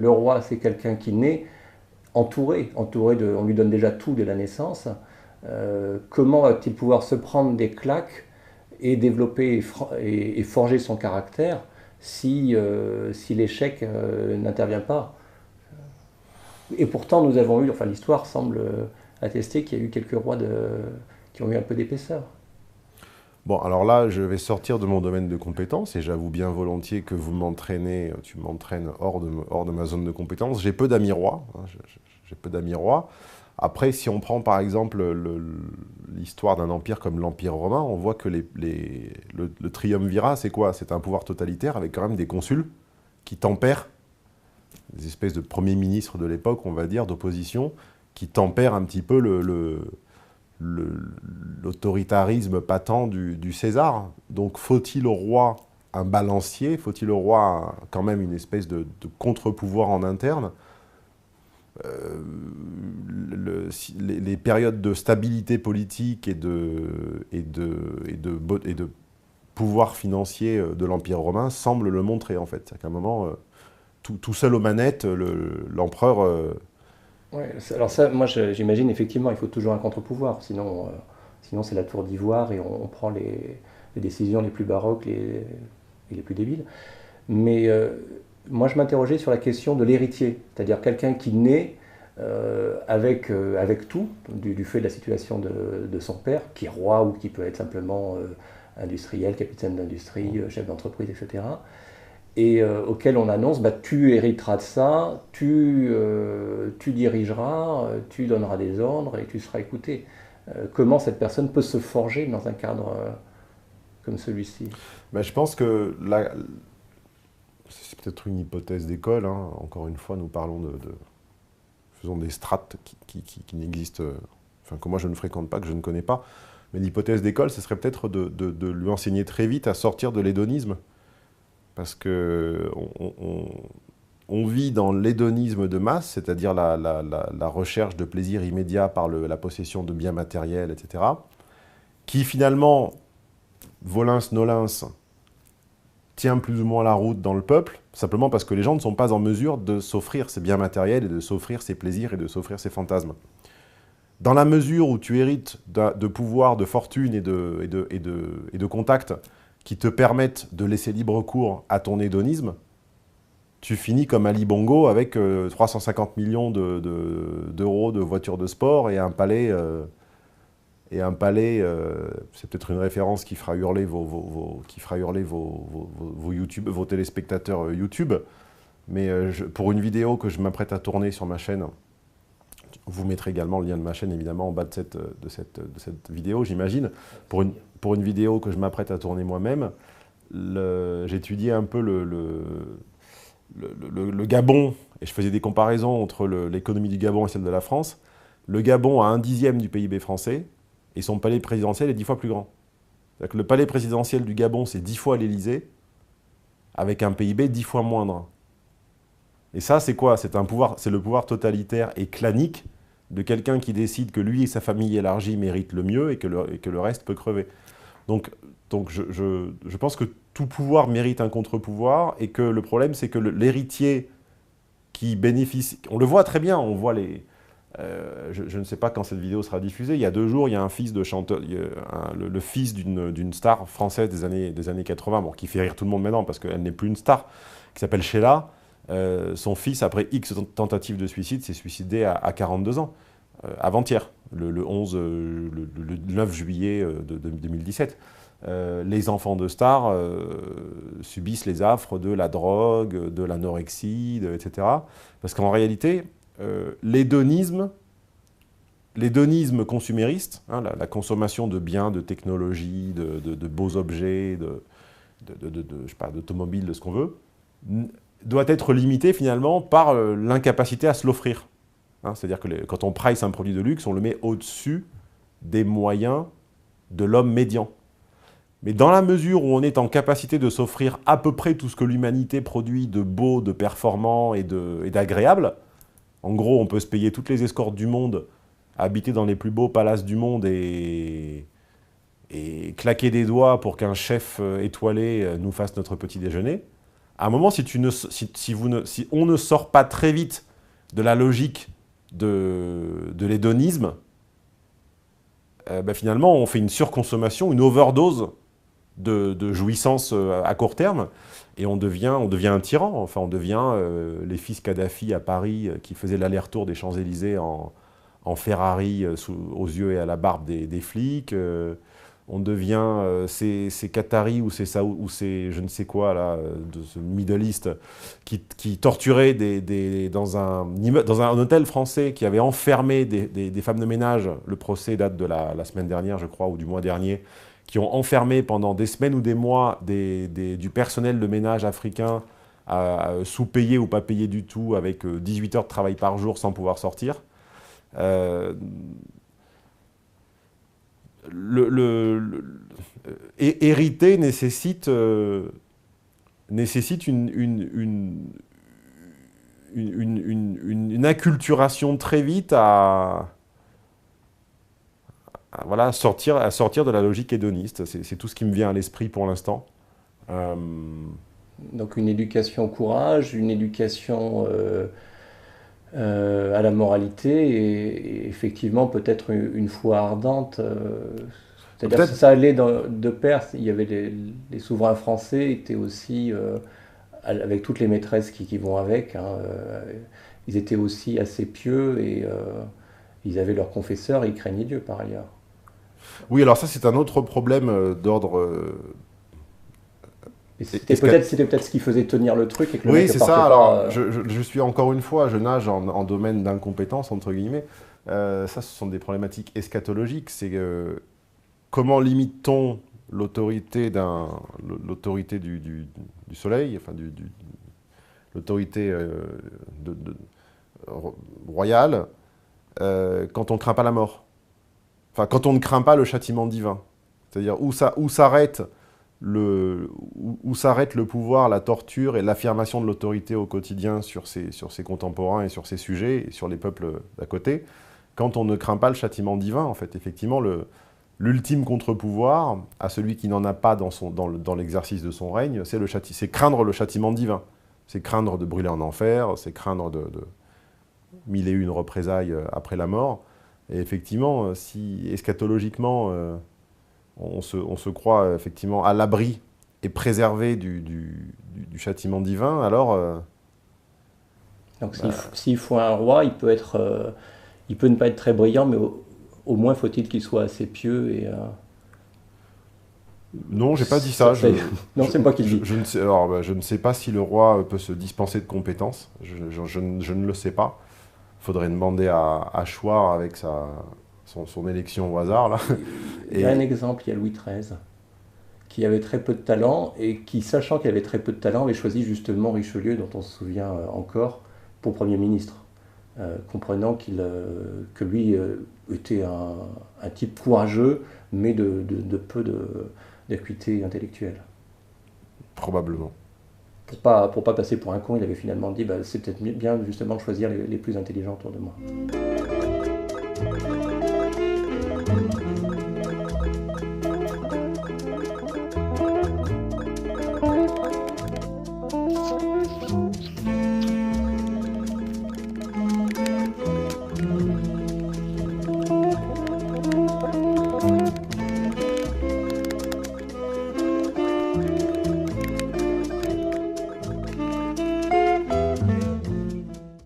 Le roi, c'est quelqu'un qui naît entouré on lui donne déjà tout dès la naissance. Comment va-t-il pouvoir se prendre des claques et développer et forger son caractère si l'échec n'intervient pas? Et pourtant, nous avons eu, enfin l'histoire semble attester qu'il y a eu quelques rois qui ont eu un peu d'épaisseur. Bon, alors là, je vais sortir de mon domaine de compétences et j'avoue bien volontiers que vous m'entraînez, tu m'entraînes hors de ma zone de compétences. J'ai peu d'amis rois, hein, j'ai peu d'amis rois. Après, si on prend par exemple l'histoire d'un empire comme l'Empire romain, on voit que le triumvirat, c'est quoi? C'est un pouvoir totalitaire avec quand même des consuls qui tempèrent, des espèces de premiers ministres de l'époque, on va dire, d'opposition, qui tempèrent un petit peu l'autoritarisme patent du César. Donc faut-il au roi un balancier? Faut-il au roi quand même une espèce de contre-pouvoir en interne? Les périodes de stabilité politique et de pouvoir financier de l'Empire romain semblent le montrer en fait. C'est qu'à un moment, tout seul aux manettes, l'empereur... Ouais, alors ça, moi j'imagine effectivement, il faut toujours un contre-pouvoir, sinon c'est la tour d'ivoire et on prend les décisions les plus baroques et les plus débiles. Mais moi je m'interrogeais sur la question de l'héritier, c'est-à-dire quelqu'un qui naît avec tout, du fait de la situation de son père, qui est roi ou qui peut être simplement industriel, capitaine d'industrie, chef d'entreprise, etc. Et auquel on annonce, bah, tu hériteras de ça, tu dirigeras, tu donneras des ordres et tu seras écouté. Comment cette personne peut se forger dans un cadre comme celui-ci? Ben, je pense que là, c'est peut-être une hypothèse d'école, hein. Encore une fois, nous parlons faisons des strates qui n'existent, enfin que moi je ne fréquente pas, que je ne connais pas. Mais l'hypothèse d'école, ce serait peut-être de lui enseigner très vite à sortir de l'hédonisme. Parce que on vit dans l'hédonisme de masse, c'est-à-dire la recherche de plaisir immédiat par la possession de biens matériels, etc., qui finalement, volens nolens, tient plus ou moins la route dans le peuple, simplement parce que les gens ne sont pas en mesure de s'offrir ces biens matériels et de s'offrir ces plaisirs et de s'offrir ces fantasmes. Dans la mesure où tu hérites de pouvoir, de fortune et de contacts qui te permettent de laisser libre cours à ton hédonisme, tu finis comme Ali Bongo avec 350 millions d'euros de voitures de sport et un palais... c'est peut-être une référence qui fera hurler vos téléspectateurs YouTube. Mais pour une vidéo que je m'apprête à tourner sur ma chaîne, vous mettrez également le lien de ma chaîne évidemment en bas de cette vidéo, j'imagine. Pour une vidéo que je m'apprête à tourner moi-même, j'étudiais un peu le Gabon, et je faisais des comparaisons entre l'économie du Gabon et celle de la France. Le Gabon a 1/10 du PIB français, et son palais présidentiel est 10 fois plus grand. C'est-à-dire que le palais présidentiel du Gabon, c'est 10 fois l'Élysée, avec un PIB 10 fois moindre. Et ça, c'est quoi? C'est le pouvoir totalitaire et clanique de quelqu'un qui décide que lui et sa famille élargie méritent le mieux et que le reste peut crever. Donc je pense que tout pouvoir mérite un contre-pouvoir et que le problème, c'est que l'héritier qui bénéficie... On le voit très bien, on voit les... je ne sais pas quand cette vidéo sera diffusée. Il y a 2 jours, il y a un fils de chanteur, le fils d'une star française des années 80, bon, qui fait rire tout le monde maintenant parce qu'elle n'est plus une star, qui s'appelle Sheila. Son fils, après X tentatives de suicide, s'est suicidé à 42 ans, avant-hier, le 9 juillet de 2017. Les enfants de stars subissent les affres de la drogue, de l'anorexie, etc. Parce qu'en réalité, l'hédonisme consumériste, hein, la consommation de biens, de technologies, de beaux objets, je sais pas, d'automobiles, de ce qu'on veut, doit être limité finalement par l'incapacité à se l'offrir. Hein, c'est-à-dire que quand on price un produit de luxe, on le met au-dessus des moyens de l'homme médian. Mais dans la mesure où on est en capacité de s'offrir à peu près tout ce que l'humanité produit de beau, de performant et d'agréable, en gros, on peut se payer toutes les escortes du monde, habiter dans les plus beaux palaces du monde et claquer des doigts pour qu'un chef étoilé nous fasse notre petit déjeuner. À un moment, si on ne sort pas très vite de la logique de l'hédonisme, finalement, on fait une surconsommation, une overdose de jouissance à court terme, et on devient un tyran. Enfin, on devient les fils Kadhafi à Paris qui faisaient l'aller-retour des Champs-Élysées en Ferrari aux yeux et à la barbe des flics. On devient ces Qataris ou ces je ne sais quoi, là, de ce Middle East, qui torturaient dans un hôtel français, qui avait enfermé des femmes de ménage. Le procès date de la semaine dernière, je crois, ou du mois dernier, qui ont enfermé pendant des semaines ou des mois du personnel de ménage africain, sous-payé ou pas payé du tout, avec 18 heures de travail par jour sans pouvoir sortir. Hériter nécessite une acculturation très vite à sortir de la logique hédoniste. C'est tout ce qui me vient à l'esprit pour l'instant. Donc une éducation au courage, une éducation à la moralité et effectivement peut-être une foi ardente. C'est-à-dire que ça allait de pair. Il y avait les souverains français étaient aussi, avec toutes les maîtresses qui vont avec, hein, ils étaient aussi assez pieux et ils avaient leur confesseur et ils craignaient Dieu par ailleurs. Oui, alors ça c'est un autre problème d'ordre... C'était peut-être ce qui faisait tenir le truc et que le oui, mec c'est partait ça. pas, Alors, je suis encore une fois, je nage en domaine d'incompétence, entre guillemets. Ça, ce sont des problématiques eschatologiques. C'est comment limite-t-on l'autorité du soleil, enfin l'autorité royale, quand on ne craint pas la mort. Enfin, quand on ne craint pas le châtiment divin. C'est-à-dire où s'arrête le pouvoir, la torture et l'affirmation de l'autorité au quotidien sur ses contemporains et sur ses sujets et sur les peuples d'à côté, quand on ne craint pas le châtiment divin, en fait. Effectivement, l'ultime contre-pouvoir à celui qui n'en a pas dans l'exercice de son règne, c'est craindre le châtiment divin. C'est craindre de brûler en enfer, c'est craindre de mille et une représailles après la mort. Et effectivement, si eschatologiquement, on se croit effectivement à l'abri et préservé du châtiment divin, alors... Donc s'il faut un roi, il peut ne pas être très brillant, mais au moins faut-il qu'il soit assez pieux et... Non, j'ai pas dit ça. Non, c'est moi qui le dis. Je ne sais pas si le roi peut se dispenser de compétences. Je ne le sais pas. Il faudrait demander à Chouard avec son élection au hasard, là. Il y a un exemple, il y a Louis XIII, qui avait très peu de talent et qui, sachant qu'il avait très peu de talent, avait choisi justement Richelieu, dont on se souvient encore, pour Premier ministre, comprenant que lui était un type courageux, mais de peu d'acuité intellectuelle. Probablement. Pour pas passer pour un con, il avait finalement dit c'est peut-être bien justement de choisir les plus intelligents autour de moi.